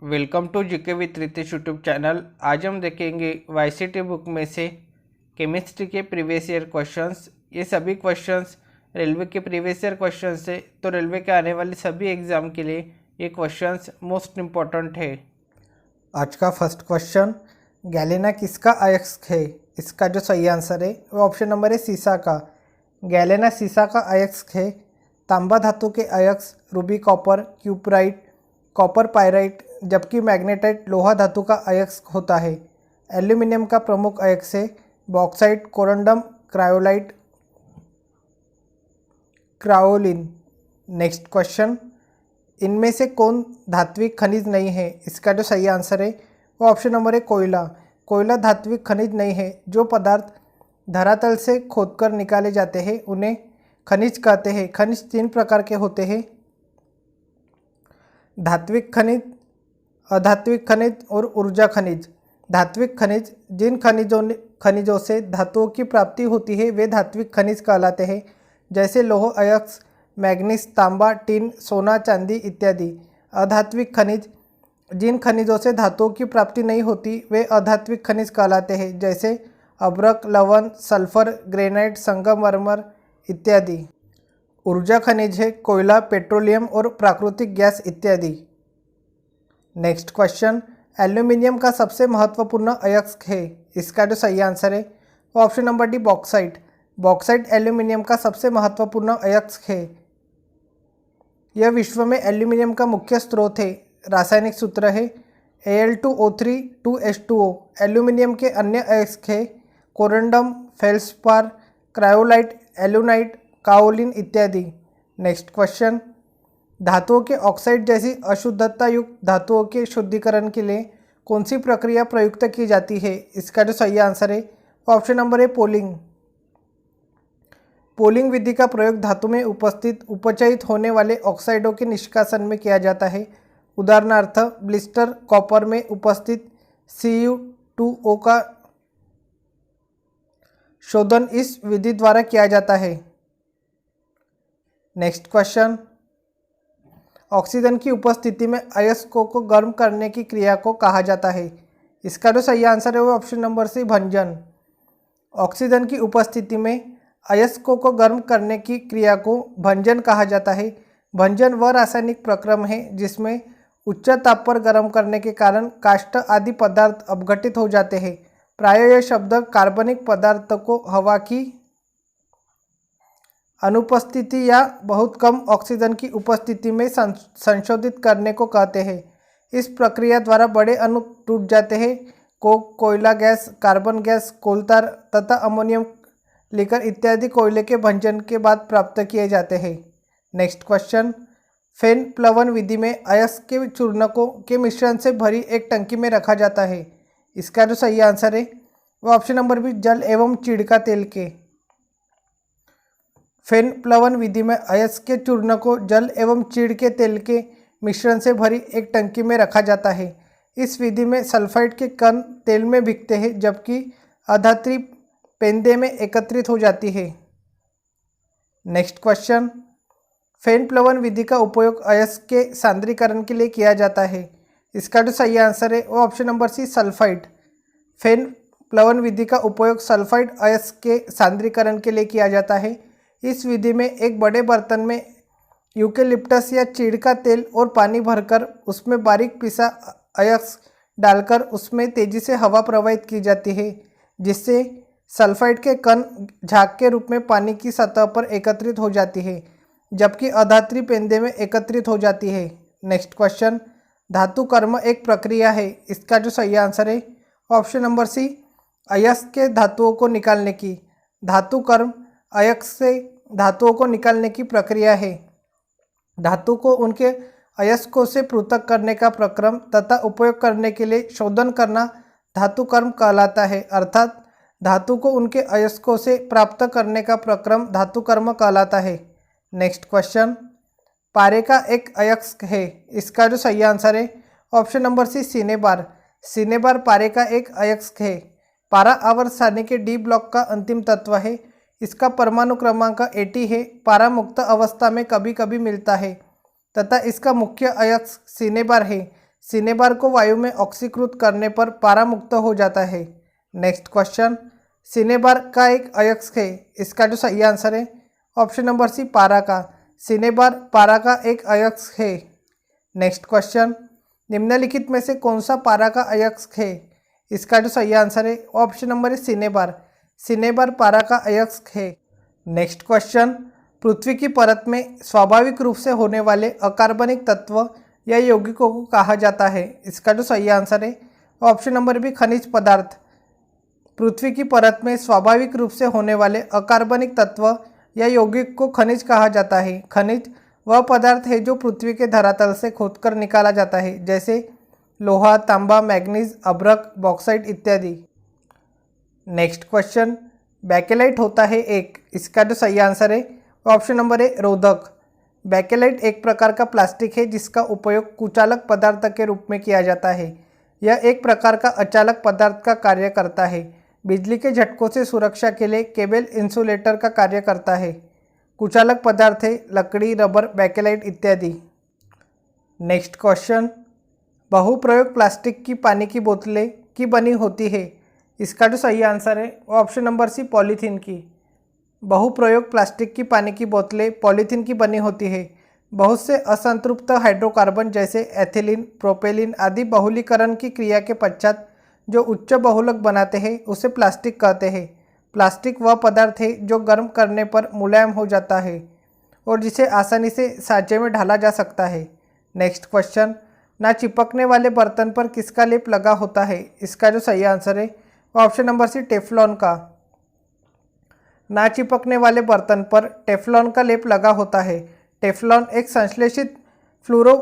Welcome to GK with Ritesh YouTube channel. आज हम देखेंगे वाईसीटी बुक में से केमिस्ट्री के प्रीवियस ईयर क्वेश्चंस। ये सभी क्वेश्चंस रेलवे के प्रीवियस ईयर क्वेश्चंस है, तो रेलवे के आने वाले सभी एग्जाम के लिए ये क्वेश्चंस मोस्ट इम्पॉर्टेंट है। आज का फर्स्ट क्वेश्चन, गैलेना किसका अयस्क है? इसका जो सही आंसर है वो ऑप्शन नंबर है सीसा का। गैलेना सीसा का अयस्क है। तांबा धातु के अयस्क Ruby copper, cuprite, copper pyrite, जबकि मैग्नेटाइट लोहा धातु का अयस्क होता है। एल्यूमिनियम का प्रमुख अयस्क है bauxite, corundum, cryolite, cryolite. Next question, इनमें से कौन धात्विक खनिज नहीं है? इसका जो सही आंसर है वो ऑप्शन नंबर है कोयला। कोयला धात्विक खनिज नहीं है। जो पदार्थ धरातल से खोदकर निकाले जाते हैं उन्हें खनिज कहते हैं। खनिज तीन प्रकार के होते हैं, धात्विक खनिज, अधात्विक खनिज और ऊर्जा खनिज। धात्विक खनिज, जिन खनिजों से धातुओं की प्राप्ति होती है वे धात्विक खनिज कहलाते हैं, जैसे लौह अयस्क, मैग्नीज, तांबा, टिन, सोना, चांदी इत्यादि। अधात्विक खनिज, जिन खनिजों से धातुओं की प्राप्ति नहीं होती वे अधात्विक खनिज कहलाते हैं, जैसे अभ्रक, लवण, सल्फर, ग्रेनाइट, संगमरमर इत्यादि। ऊर्जा खनिज है कोयला, पेट्रोलियम और प्राकृतिक गैस इत्यादि। नेक्स्ट क्वेश्चन, एल्यूमिनियम का सबसे महत्वपूर्ण अयस्क है? इसका जो सही आंसर है वो option number D bauxite. Bauxite aluminium का सबसे महत्वपूर्ण अयस्क है। यह विश्व में एल्यूमिनियम का मुख्य स्रोत है। रासायनिक सूत्र है Al2O3 2H2O। एल्यूमिनियम के अन्य अयस्क है कोरंडम, फेल्सपार, क्रायोलाइट, एलुनाइट, काओलिन इत्यादि। नेक्स्ट क्वेश्चन, धातुओं के ऑक्साइड जैसी अशुद्धता युक्त धातुओं के शुद्धिकरण के लिए कौन सी प्रक्रिया प्रयुक्त की जाती है? इसका जो सही आंसर है वो ऑप्शन नंबर है पोलिंग। पोलिंग विधि का प्रयोग धातु में उपस्थित उपचयित होने वाले ऑक्साइडों के निष्कासन में किया जाता है। उदाहरणार्थ ब्लिस्टर कॉपर में उपस्थित Cu2O का शोधन इस विधि द्वारा किया जाता है। नेक्स्ट क्वेश्चन, ऑक्सीजन की उपस्थिति में अयस्कों को गर्म करने की क्रिया को कहा जाता है? इसका जो सही आंसर है वो ऑप्शन नंबर सी भंजन। ऑक्सीजन की उपस्थिति में अयस्कों को गर्म करने की क्रिया को भंजन कहा जाता है। भंजन वह रासायनिक प्रक्रम है जिसमें उच्च ताप पर गर्म करने के कारण काष्ठ आदि पदार्थ अपघटित हो जाते हैं। प्रायः यह शब्द कार्बनिक पदार्थ को हवा की अनुपस्थिति या बहुत कम ऑक्सीजन की उपस्थिति में संशोधित करने को कहते हैं। इस प्रक्रिया द्वारा बड़े अणु टूट जाते हैं। कोयला गैस, कार्बन गैस, कोलतार तथा अमोनियम लीकर इत्यादि कोयले के भंजन के बाद प्राप्त किए जाते हैं। नेक्स्ट क्वेश्चन, फेन प्लवन विधि में अयस्क के चूर्णकों के मिश्रण से भरी एक टंकी में रखा जाता है। इसका जो सही आंसर है वो ऑप्शन नंबर बी जल एवं चीड़ का तेल के। फेन प्लवन विधि में अयस्क के चूर्ण को जल एवं चीड़ के तेल के मिश्रण से भरी एक टंकी में रखा जाता है। इस विधि में सल्फाइड के कण तेल में भिगते हैं, जबकि अधात्री पेंदे में एकत्रित हो जाती है। नेक्स्ट क्वेश्चन, फेन प्लवन विधि का उपयोग अयस्क के सांद्रीकरण के लिए किया जाता है। इसका जो सही आंसर है वो ऑप्शन नंबर सी सल्फाइड। फेन प्लवन विधि का उपयोग सल्फाइड अयस्क के सांद्रीकरण के लिए किया जाता है। इस विधि में एक बड़े बर्तन में यूकेलिप्टस या चीड़ का तेल और पानी भरकर उसमें बारीक पिसा अयस्क डालकर उसमें तेजी से हवा प्रवाहित की जाती है, जिससे सल्फाइड के कण झाग के रूप में पानी की सतह पर एकत्रित हो जाती है, जबकि अधात्री पेंदे में एकत्रित हो जाती है। नेक्स्ट क्वेश्चन, धातु कर्म एक प्रक्रिया है। इसका जो सही आंसर है ऑप्शन नंबर सी अयस्क के धातुओं को निकालने की। धातु कर्म अयस्क से धातुओं को निकालने की प्रक्रिया है। धातु को उनके अयस्कों से पृथक करने का प्रक्रम तथा उपयोग करने के लिए शोधन करना धातु कर्म कहलाता है। अर्थात धातु को उनके अयस्कों से प्राप्त करने का प्रक्रम धातु कर्म कहलाता है। नेक्स्ट क्वेश्चन, पारे का एक अयस्क है। इसका जो सही आंसर है option number C cinnabar. Cinnabar पारे का एक अयस्क है। पारा आवर्त सारणी के डी ब्लॉक का अंतिम तत्व है। इसका परमाणु क्रमांक 80 है। पारा मुक्त अवस्था में कभी कभी मिलता है तथा इसका मुख्य अयस्क सिनेबार है। सिनेबार को वायु में ऑक्सीकृत करने पर पारा मुक्त हो जाता है। नेक्स्ट क्वेश्चन, सिनेबार का एक अयस्क है, इसका जो सही आंसर है ऑप्शन नंबर सी पारा का। सिनेबार पारा का एक अयस्क है। नेक्स्ट क्वेश्चन, निम्नलिखित में से कौन सा पारा का अयस्क है, इसका जो सही आंसर है ऑप्शन नंबर है सिनेबार। सिनेबार पारा का अयस्क है। नेक्स्ट क्वेश्चन, पृथ्वी की परत में स्वाभाविक रूप से होने वाले अकार्बनिक तत्व या यौगिकों को कहा जाता है, इसका जो सही आंसर है ऑप्शन नंबर बी खनिज पदार्थ। पृथ्वी की परत में स्वाभाविक रूप से होने वाले अकार्बनिक तत्व या यौगिक को खनिज कहा जाता है। खनिज वह पदार्थ है जो पृथ्वी के धरातल से खोदकर निकाला जाता है, जैसे लोहा, तांबा, मैग्नीज, अभ्रक, बॉक्साइट इत्यादि। नेक्स्ट क्वेश्चन, बैकेलाइट होता है एक, इसका जो सही आंसर है ऑप्शन नंबर है रोधक। बैकेलाइट एक प्रकार का प्लास्टिक है जिसका उपयोग कुचालक पदार्थ के रूप में किया जाता है। यह एक प्रकार का अचालक पदार्थ का कार्य करता है। बिजली के झटकों से सुरक्षा के लिए केबल इंसुलेटर का कार्य करता है। कुचालक पदार्थ है लकड़ी, रबर, बैकेलाइट इत्यादि। नेक्स्ट क्वेश्चन, बहुप्रयोग प्लास्टिक की पानी की बोतलें की बनी होती है, इसका जो सही आंसर है ऑप्शन नंबर सी पॉलीथीन की। बहुप्रयोग प्लास्टिक की पानी की बोतलें पॉलीथीन की बनी होती है। बहुत से असंतृप्त हाइड्रोकार्बन जैसे एथिलीन, प्रोपेलिन आदि बहुलीकरण की क्रिया के पश्चात जो उच्च बहुलक बनाते हैं उसे प्लास्टिक कहते हैं। प्लास्टिक वह पदार्थ है जो गर्म करने पर मुलायम हो जाता है और जिसे आसानी से सांचे में ढाला जा सकता है। नेक्स्ट क्वेश्चन, ना चिपकने वाले बर्तन पर किसका लेप लगा होता है, इसका जो सही आंसर है ऑप्शन नंबर सी टेफ्लॉन का। ना चिपकने वाले बर्तन पर टेफ्लॉन का लेप लगा होता है। टेफ्लॉन एक संश्लेषित फ्लोरो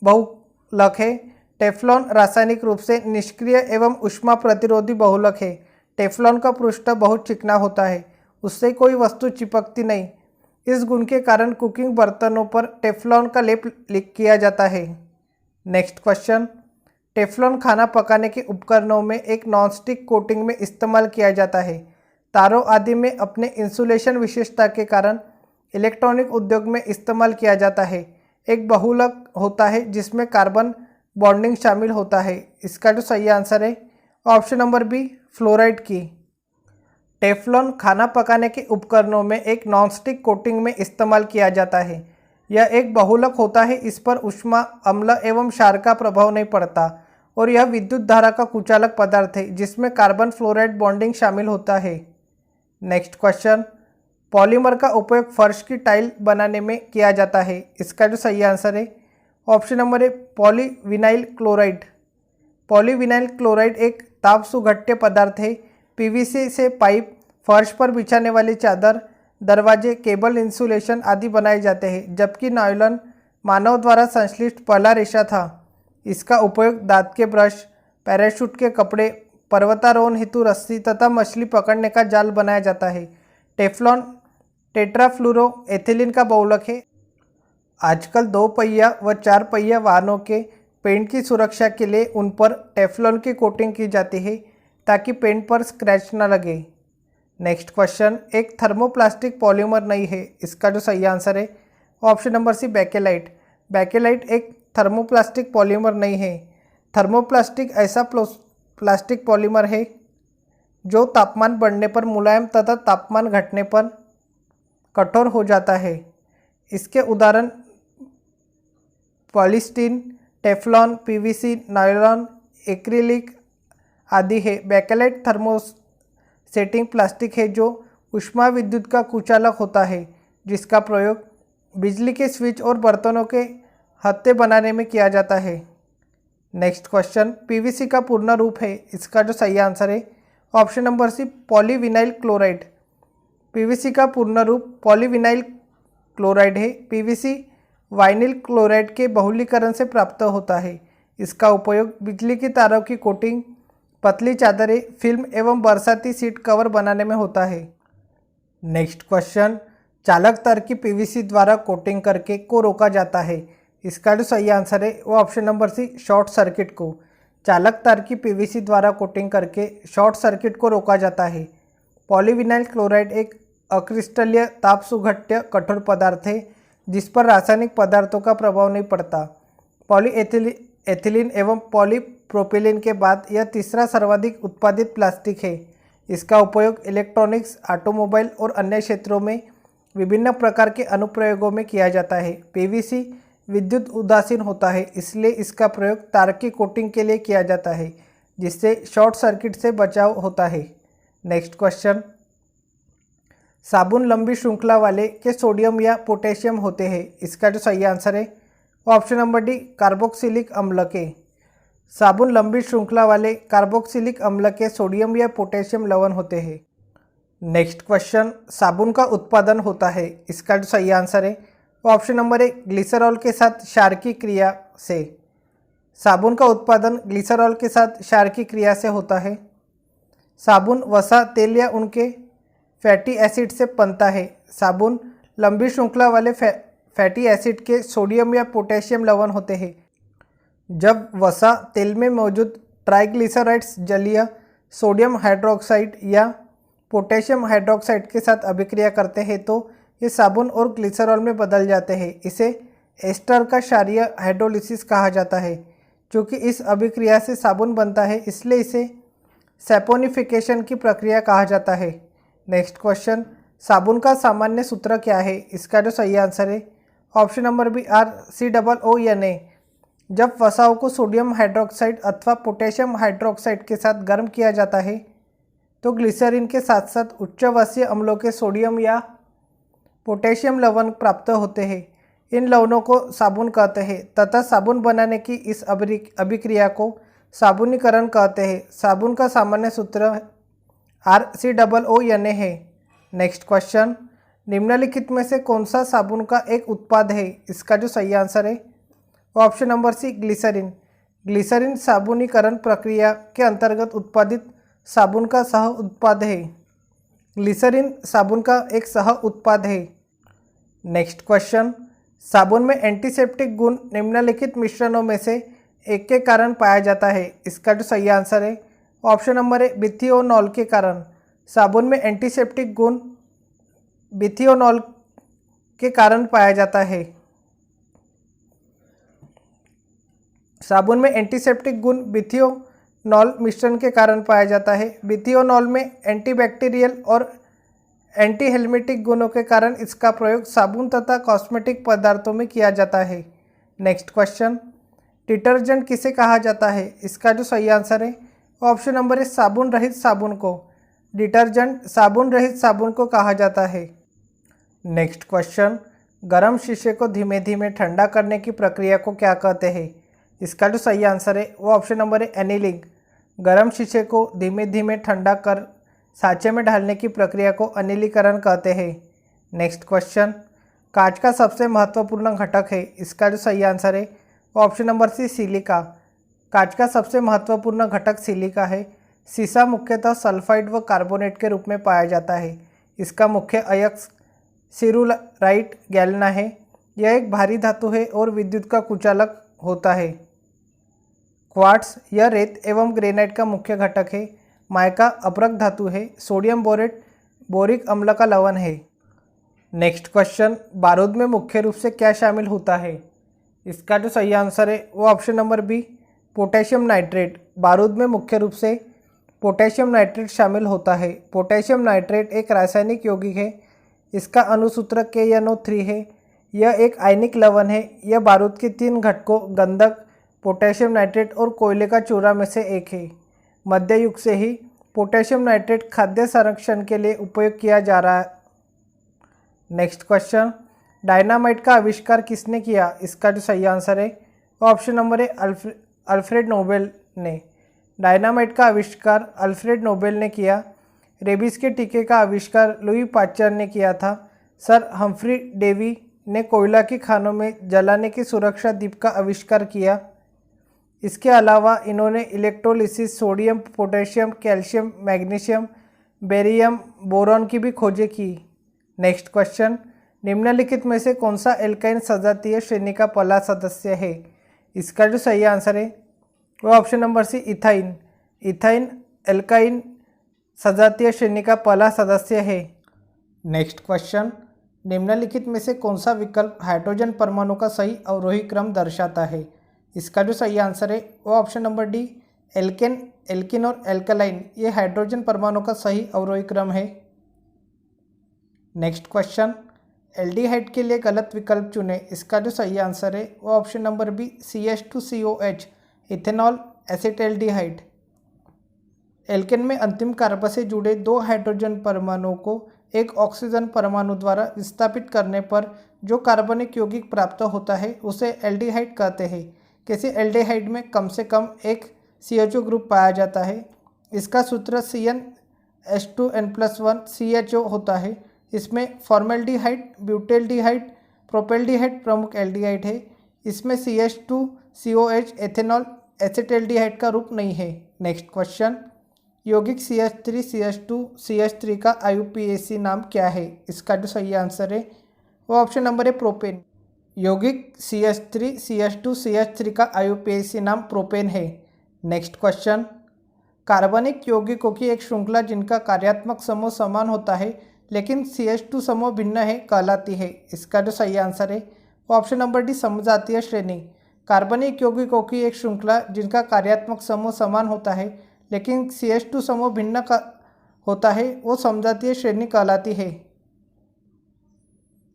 बहुलक है। टेफ्लॉन रासायनिक रूप से निष्क्रिय एवं ऊष्मा प्रतिरोधी बहुलक है। टेफ्लॉन का पृष्ठ बहुत चिकना होता है, उससे कोई वस्तु चिपकती नहीं। इस गुण के कारण कुकिंग बर्तनों पर टेफ्लॉन का लेप किया जाता है। नेक्स्ट क्वेश्चन, टेफ्लॉन खाना पकाने के उपकरणों में एक नॉनस्टिक कोटिंग में इस्तेमाल किया जाता है। तारों आदि में अपने इंसुलेशन विशेषता के कारण इलेक्ट्रॉनिक उद्योग में इस्तेमाल किया जाता है। एक बहुलक होता है जिसमें कार्बन बॉन्डिंग शामिल होता है। इसका जो सही आंसर है ऑप्शन नंबर बी फ्लोराइड की। टेफ्लॉन खाना पकाने के उपकरणों में एक नॉनस्टिक कोटिंग में इस्तेमाल किया जाता है। यह एक बहुलक होता है, इस पर ऊष्मा, अम्ल एवं क्षार का प्रभाव नहीं पड़ता और यह विद्युत धारा का कुचालक पदार्थ है जिसमें कार्बन फ्लोराइड बॉन्डिंग शामिल होता है। नेक्स्ट क्वेश्चन, पॉलीमर का उपयोग फर्श की टाइल बनाने में किया जाता है। इसका जो सही आंसर है ऑप्शन नंबर है पॉलीविनाइल क्लोराइड। पॉलीविनाइल क्लोराइड एक ताप सुघट्य पदार्थ है। पीवीसी से पाइप, फर्श पर बिछाने वाली चादर, दरवाजे, केबल इंसुलेशन आदि बनाए जाते हैं, जबकि नायलॉन मानव द्वारा संश्लिष्ट पहला रेशा था। इसका उपयोग दांत के ब्रश, पैराशूट के कपड़े, पर्वतारोहण हेतु रस्सी तथा मछली पकड़ने का जाल बनाया जाता है। टेफ्लॉन टेट्राफ्लूरो एथिलीन का बहुलक है। आजकल 2 पहिया व 4 पहिया वाहनों के पेंट की सुरक्षा के लिए उन पर टेफ्लॉन की कोटिंग की जाती है ताकि पेंट पर स्क्रैच न लगे। नेक्स्ट क्वेश्चन, एक थर्मोप्लास्टिक पॉलीमर नहीं है। इसका जो सही आंसर है option number C Bakelite. Bakelite एक थर्मोप्लास्टिक पॉलीमर नहीं है। थर्मोप्लास्टिक ऐसा प्लास्टिक पॉलीमर है जो तापमान बढ़ने पर मुलायम तथा तापमान घटने पर कठोर हो जाता है। इसके उदाहरण पॉलीस्टीन, टेफ्लॉन, पीवीसी, नायलॉन, एक्रिलिक आदि है। बैकेलाइट थर्मोसेटिंग प्लास्टिक है जो ऊष्मा विद्युत का कुचालक होता है, जिसका प्रयोग बिजली के स्विच और बर्तनों के हत्थे बनाने में किया जाता है। नेक्स्ट क्वेश्चन, पीवीसी का पूर्ण रूप है। इसका जो सही आंसर है option number C polyvinyl chloride. PVC का पूर्ण रूप पॉलीविनाइल क्लोराइड है। पीवीसी वाइनिल क्लोराइड के बहुलीकरण से प्राप्त होता है। इसका उपयोग बिजली की तारों की कोटिंग, पतली चादरें, फिल्म एवं बरसाती सीट कवर बनाने में होता है। नेक्स्ट क्वेश्चन, चालक तार की पीवीसी द्वारा कोटिंग करके को रोका जाता है। इसका जो सही आंसर है वो option number C short circuit को। चालक तार की पीवीसी द्वारा कोटिंग करके शॉर्ट सर्किट को रोका जाता है। पॉलीविनाइल क्लोराइड एक अक्रिस्टलीय ताप सुघट्य कठोर पदार्थ है जिस पर रासायनिक पदार्थों का प्रभाव नहीं पड़ता। एथिलीन एवं पॉलीप्रोपिलीन के बाद यह तीसरा सर्वाधिक उत्पादित प्लास्टिक है। इसका उपयोग इलेक्ट्रॉनिक्स, ऑटोमोबाइल और अन्य क्षेत्रों में विभिन्न प्रकार के अनुप्रयोगों में किया जाता है। पीवीसी विद्युत उदासीन होता है, इसलिए इसका प्रयोग तार की कोटिंग के लिए किया जाता है, जिससे शॉर्ट सर्किट से बचाव होता है। नेक्स्ट क्वेश्चन, साबुन लंबी श्रृंखला वाले के सोडियम या पोटेशियम होते हैं। इसका जो सही आंसर है वो ऑप्शन नंबर डी, कार्बोक्सिलिक अम्ल के। साबुन लंबी श्रृंखला वाले कार्बोक्सिलिक अम्ल के सोडियम या पोटेशियम लवण होते हैं। नेक्स्ट क्वेश्चन, साबुन का उत्पादन होता है। इसका जो सही आंसर है वो ऑप्शन नंबर ए, ग्लिसरॉल के साथ क्षार की क्रिया से। साबुन का उत्पादन ग्लिसरॉल के साथ क्षार की क्रिया से होता है। साबुन वसा, तेल या उनके फैटी एसिड से बनता है। साबुन लंबी श्रृंखला वाले फैटी एसिड के सोडियम या पोटेशियम लवण होते हैं। जब वसा, तेल में मौजूद ट्राइग्लिसराइड्स जलीय सोडियम हाइड्रोक्साइड या पोटेशियम हाइड्रोक्साइड के साथ अभिक्रिया करते हैं तो ये साबुन और ग्लिसरॉल में बदल जाते हैं। इसे एस्टर का क्षारीय हाइड्रोलिसिस कहा जाता है। क्योंकि इस अभिक्रिया से साबुन बनता है, इसलिए इसे सैपोनिफिकेशन की प्रक्रिया कहा जाता है। नेक्स्ट क्वेश्चन, साबुन का सामान्य सूत्र क्या है? इसका जो सही आंसर है ऑप्शन नंबर बी, RCOONA। जब वसाओं को सोडियम हाइड्रोक्साइड अथवा पोटेशियम हाइड्रोक्साइड के साथ गर्म किया जाता है तो ग्लिसरीन के साथ साथ उच्च वसीय अम्लों के सोडियम या पोटेशियम लवण प्राप्त होते हैं। इन लवणों को साबुन कहते हैं तथा साबुन बनाने की इस अभिक्रिया को साबुनीकरण कहते हैं। साबुन का सामान्य सूत्र RCOONA है। नेक्स्ट क्वेश्चन, निम्नलिखित में से कौन सा साबुन का एक उत्पाद है? इसका जो सही आंसर है वो option number C, glycerine. Glycerine साबुनीकरण प्रक्रिया के अंतर्गत उत्पादित साबुन का सह उत्पाद है। ग्लिसरीन साबुन का एक सह उत्पाद है। नेक्स्ट क्वेश्चन, साबुन में एंटीसेप्टिक गुण निम्नलिखित मिश्रणों में से एक के कारण पाया जाता है। इसका जो सही आंसर है ऑप्शन नंबर ए, बिथियोनॉल के कारण। साबुन में एंटीसेप्टिक गुण बिथियोनॉल के कारण पाया जाता है। साबुन में एंटीसेप्टिक गुण बिथियोनॉल मिश्रण के कारण पाया जाता है। बिथियोनॉल में एंटीबैक्टीरियल और एंटीहेल्मिटिक गुणों के कारण इसका प्रयोग साबुन तथा कॉस्मेटिक पदार्थों में किया जाता है। नेक्स्ट क्वेश्चन, डिटर्जेंट किसे कहा जाता है? इसका जो सही आंसर है ऑप्शन नंबर है, साबुन रहित साबुन को। डिटर्जेंट साबुन रहित साबुन को कहा जाता है। नेक्स्ट क्वेश्चन, गर्म शीशे को धीमे धीमे ठंडा करने की प्रक्रिया को क्या कहते हैं? इसका जो सही आंसर है वो ऑप्शन नंबर है, एनीलिंग। गर्म शीशे को धीमे धीमे ठंडा कर साँचे में डालने की प्रक्रिया को अनिलीकरण कहते हैं। नेक्स्ट क्वेश्चन, कांच का सबसे महत्वपूर्ण घटक है। इसका जो सही आंसर है वो ऑप्शन नंबर सी, सिलिका। कांच का सबसे महत्वपूर्ण घटक सिलिका है। सीसा मुख्यतः सल्फाइड व कार्बोनेट के रूप में पाया जाता है। इसका मुख्य अयस्क सिरुलाइट गैल्ना है। यह एक भारी धातु है और विद्युत का कुचालक होता है। क्वार्ट्स यह रेत एवं ग्रेनाइट का मुख्य घटक है। माइका अपरक धातु है। सोडियम बोरेट बोरिक अम्ल का लवण है। नेक्स्ट क्वेश्चन, बारूद में मुख्य रूप से क्या शामिल होता है? इसका जो सही आंसर है वो option number B, potassium nitrate. बारूद में मुख्य रूप से पोटेशियम नाइट्रेट शामिल होता है। पोटेशियम नाइट्रेट एक रासायनिक यौगिक है। इसका अणुसूत्र KNO3 है। यह एक आयनिक लवण है। यह बारूद के 3 घटकों गंधक, पोटेशियम नाइट्रेट और कोयले का चूरा में से एक है। मध्य युग से ही पोटेशियम नाइट्रेट खाद्य संरक्षण के लिए उपयोग किया जा रहा है। नेक्स्ट क्वेश्चन, डायनामाइट का आविष्कार किसने किया? इसका जो सही आंसर है वो ऑप्शन नंबर है, अल्फ्रेड नोबेल ने। डायनामाइट का आविष्कार अल्फ्रेड नोबेल ने किया। रेबीज के टीके का आविष्कार लुई पाश्चर ने किया था। सर हम्फ्री डेवी ने कोयला की खानों में जलाने की सुरक्षा दीप का आविष्कार किया। इसके अलावा इन्होंने electrolysis, sodium, potassium, calcium, magnesium, barium, boron की भी खोजें की। नेक्स्ट क्वेश्चन, निम्नलिखित में से कौन सा एल्काइन सजातीय श्रेणी का पहला सदस्य है? इसका जो सही आंसर है वो option number C, ethyne. Ethyne alkyne सजातीय श्रेणी का पहला सदस्य है। नेक्स्ट क्वेश्चन, निम्नलिखित में से कौन सा विकल्प हाइड्रोजन परमाणु का सही अवरोही क्रम दर्शाता है? इसका जो सही आंसर है वो option number D, alkane, alkene और एल्कलाइन ये हाइड्रोजन परमाणु का सही अवरोही क्रम है। नेक्स्ट क्वेश्चन, एल्डिहाइड के लिए गलत विकल्प चुने। इसका जो सही आंसर है वो option number B, CH2COH, ethanol acetaldehyde. Alkane में अंतिम कार्बन से जुड़े 2 हाइड्रोजन परमाणुओं को एक ऑक्सीजन परमाणु द्वारा विस्थापित करने पर जो कार्बनिक यौगिक प्राप्त होता है उसे एल्डिहाइड कहते हैं। किसी एल्डिहाइड में कम से कम एक CHO ग्रुप पाया जाता है। इसका सूत्र CnH2n+1 CHO होता है। इसमें फॉर्मेल्डिहाइड, ब्यूटेल्डिहाइड, प्रोपेल्डिहाइड प्रमुख एल्डिहाइड है। इसमें CH2COH एथेनॉल एसिटल्डिहाइड का रूप नहीं है। नेक्स्ट क्वेश्चन, यौगिक CH3 CH2 CH3 का IUPAC नाम क्या है। इसका जो सही आंसर है वो ऑप्शन नंबर है प्रोपेन। यौगिक CH3 CH2 CH3 का IUPAC नाम प्रोपेन है। नेक्स्ट क्वेश्चन, कार्बनिक यौगिकों की एक श्रृंखला जिनका कार्यात्मक समूह समान होता है लेकिन CH2 समूह भिन्न है कहलाती है। इसका जो सही आंसर है वो ऑप्शन नंबर डी, समजातीय श्रेणी। कार्बनिक यौगिकों की एक श्रृंखला जिनका कार्यात्मक समूह समान होता है लेकिन CH2 समूह भिन्न का होता है वो समजातीय श्रेणी कहलाती है।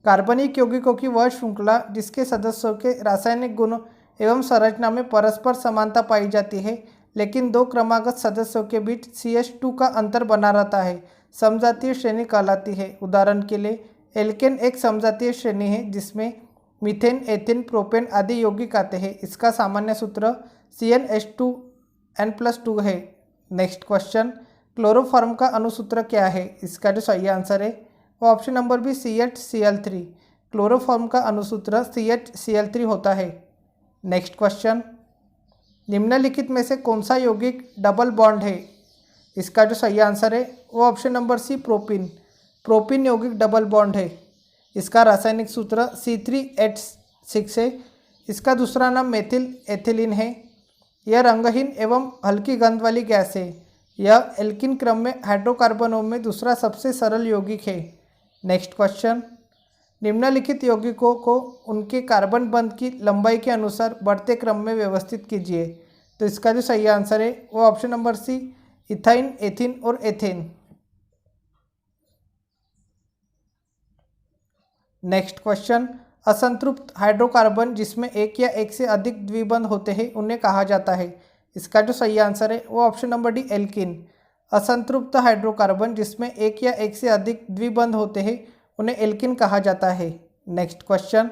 कार्बनिक यौगिकों की वह श्रृंखला जिसके सदस्यों के रासायनिक गुणों एवं संरचना में परस्पर समानता पाई जाती है लेकिन 2 क्रमागत सदस्यों के बीच CH2 का अंतर बना रहता है, समजातीय श्रेणी कहलाती है। उदाहरण के लिए एल्केन एक समजातीय श्रेणी है जिसमें मीथेन, एथेन, प्रोपेन आदि यौगिक आते हैं। इसका सामान्य सूत्र CnH2n+2 है। नेक्स्ट क्वेश्चन, क्लोरोफॉर्म का अणुसूत्र क्या है। इसका जो सही आंसर है वो option number B, CH-Cl3। Chloroform का अणुसूत्र CH-Cl3 होता है। नेक्स्ट क्वेश्चन, निम्नलिखित में से कौन सा यौगिक डबल बॉन्ड है। इसका जो सही आंसर है वो option number C, propyne. Propyne यौगिक डबल बॉन्ड है। इसका रासायनिक सूत्र C3H6 है। इसका दूसरा नाम मेथिल एथिलीन है। यह रंगहीन एवं हल्की गंध वाली गैस है। यह एल्किन क्रम में हाइड्रोकार्बनों में दूसरा सबसे सरल यौगिक है। नेक्स्ट क्वेश्चन, निम्नलिखित यौगिकों को उनके कार्बन बंध की लंबाई के अनुसार बढ़ते क्रम में व्यवस्थित कीजिए। तो इसका जो सही आंसर है वो option number C, ethyne, ethene और एथेन। नेक्स्ट क्वेश्चन, असंतृप्त हाइड्रोकार्बन जिसमें एक या एक से अधिक द्विबंध होते हैं उन्हें कहा जाता है। इसका जो सही आंसर है वो ऑप्शन नंबर डी, एल्किन। असंतृप्त हाइड्रोकार्बन जिसमें एक या एक से अधिक द्विबंध होते हैं उन्हें एल्किन कहा जाता है। नेक्स्ट क्वेश्चन,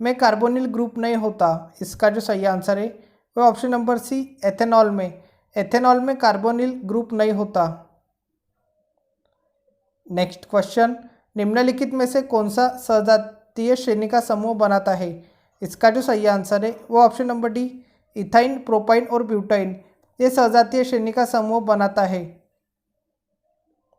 में कार्बोनिल ग्रुप नहीं होता। इसका जो सही आंसर है वो ऑप्शन नंबर सी, एथेनॉल में। एथेनॉल में कार्बोनिल ग्रुप नहीं होता। नेक्स्ट क्वेश्चन, निम्नलिखित में से कौन सा सजातीय श्रेणी का समूह बनाता है। इसका जो सही आंसर है वो option number D, ethyne, propyne और ब्यूटाइन ये सजातीय श्रेणी का समूह बनाता है।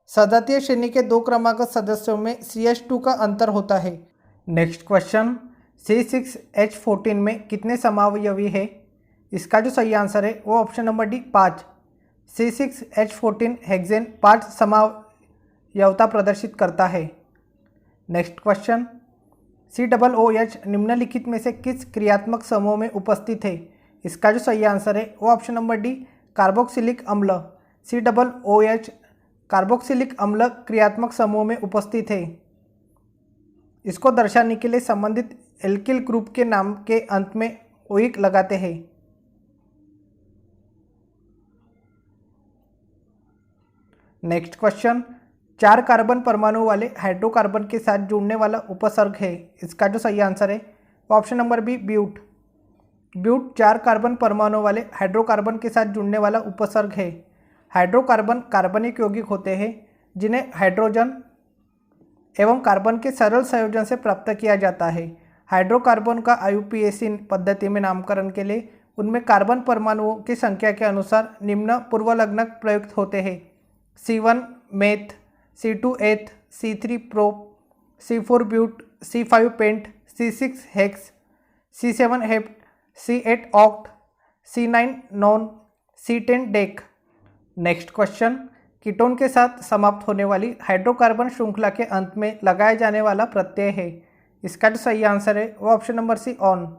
सजातीय श्रेणी के 2 क्रमागत सदस्यों में CH2 का अंतर होता है। नेक्स्ट क्वेश्चन, C6H14 में कितने समावयवी है। इसका जो सही आंसर है वो option number D, 5। C6H14 hexane 5 समावयवता प्रदर्शित करता है। नेक्स्ट क्वेश्चन, COOH निम्नलिखित में से किस क्रियात्मक समूह में उपस्थित है। इसका जो सही आंसर है वो ऑप्शन नंबर डी, कार्बोक्सिलिक अम्ल। COOH कार्बोक्सिलिक अम्ल क्रियात्मक समूह में उपस्थित है। इसको दर्शाने के लिए संबंधित एल्किल ग्रुप के नाम के अंत में ओइक लगाते हैं। नेक्स्ट क्वेश्चन, 4 कार्बन परमाणु वाले हाइड्रोकार्बन के साथ जुड़ने वाला उपसर्ग है। इसका जो सही आंसर है वो option number B, but. But 4 carbon परमाणु वाले हाइड्रोकार्बन के साथ जुड़ने वाला उपसर्ग है। हाइड्रोकार्बन कार्बनिक यौगिक होते हैं जिन्हें हाइड्रोजन एवं कार्बन के सरल संयोजन से प्राप्त किया जाता है। हाइड्रोकार्बन का IUPAC पद्धति में नामकरण के लिए उनमें कार्बन परमाणुओं की संख्या के अनुसार निम्न पूर्वलग्नक प्रयुक्त होते हैं। C1 meth, C2 eth, C3 prop, C4 but, C5 pent, C6 hex, C7 hept, C8 oct, C9 non, C10 dec. Next question, ketone के साथ समाप्त होने वाली हाइड्रोकार्बन श्रृंखला के अंत में लगाया जाने वाला प्रत्यय है। इसका जो सही आंसर है वो option number C, one.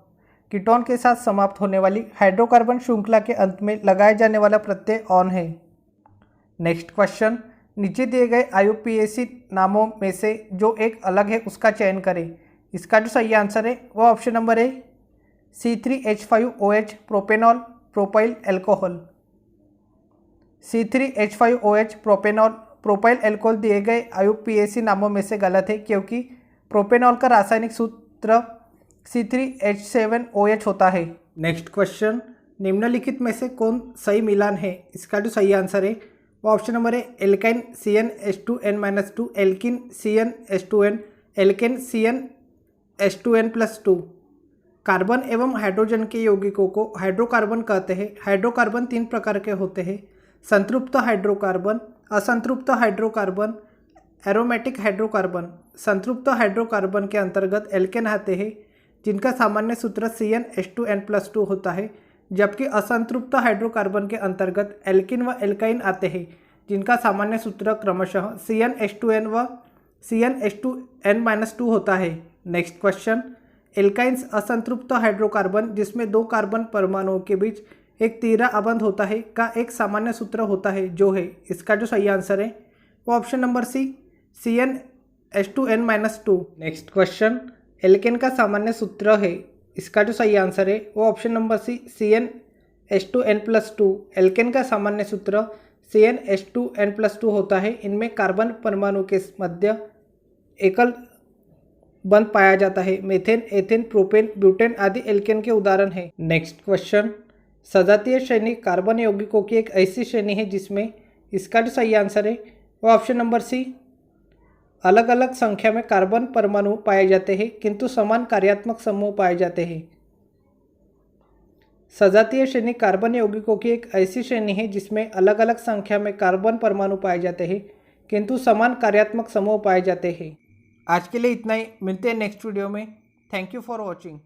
Ketone के साथ समाप्त होने वाली हाइड्रोकार्बन श्रृंखला के अंत में लगाया जाने वाला प्रत्यय ऑन है। नेक्स्ट क्वेश्चन, नीचे दिए गए IUPAC नामों में से जो एक अलग है उसका चयन करें। इसका जो सही आंसर है वो ऑप्शन नंबर है C3H5OH propanol propyl alcohol. C3H5OH propanol propyl alcohol दिए गए IUPAC नामों में से गलत है, क्योंकि प्रोपेनॉल का रासायनिक सूत्र C3H7OH होता है। नेक्स्ट क्वेश्चन, निम्नलिखित में से कौन सही मिलान है। इसका जो सही आंसर है वो ऑप्शन नंबर है alkyne CnH2n-2 alkene CnH2n alkane CnH2n+2। Carbon एवं हाइड्रोजन के यौगिकों को हाइड्रोकार्बन कहते हैं। हाइड्रोकार्बन 3 प्रकार के होते हैं, संतृप्त हाइड्रोकार्बन, असंतृप्त हाइड्रोकार्बन, एरोमेटिक हाइड्रोकार्बन। संतृप्त हाइड्रोकार्बन के अंतर्गत एल्केन आते हैं जिनका सामान्य सूत्र CnH2n+2 होता है, जबकि असंतृप्त हाइड्रोकार्बन के अंतर्गत एल्किन व एल्काइन आते हैं जिनका सामान्य सूत्र क्रमशः CnH2n व CnH2n-2 होता है। नेक्स्ट क्वेश्चन, एल्काइंस असंतृप्त हाइड्रोकार्बन जिसमें 2 कार्बन परमाणुओं के बीच एक तीव्र आबंध होता है का एक सामान्य सूत्र होता है जो है। इसका जो सही आंसर है वो option number C CnH2n-2। Next question, alkane का सामान्य सूत्र है। इसका जो सही आंसर है वो ऑप्शन नंबर सी CnH2n+2। एल्केन का सामान्य सूत्र CnH2n+2 होता है। इनमें कार्बन परमाणु के मध्य एकल बंध पाया जाता है। मेथेन, एथेन, प्रोपेन, ब्यूटेन आदि एल्केन के उदाहरण हैं। नेक्स्ट क्वेश्चन, सजातीय श्रेणी कार्बन यौगिकों की एक ऐसी श्रेणी है जिसमें, इसका जो सही आंसर है वो ऑप्शन नंबर सी अलग अलग संख्या में कार्बन परमाणु पाए जाते हैं किंतु समान कार्यात्मक समूह पाए जाते हैं। सजातीय श्रेणी कार्बन यौगिकों की एक ऐसी श्रेणी है जिसमें अलग अलग संख्या में कार्बन परमाणु पाए जाते हैं किंतु समान कार्यात्मक समूह पाए जाते हैं। आज के लिए इतना ही, मिलते हैं नेक्स्ट वीडियो में। Thank you for watching.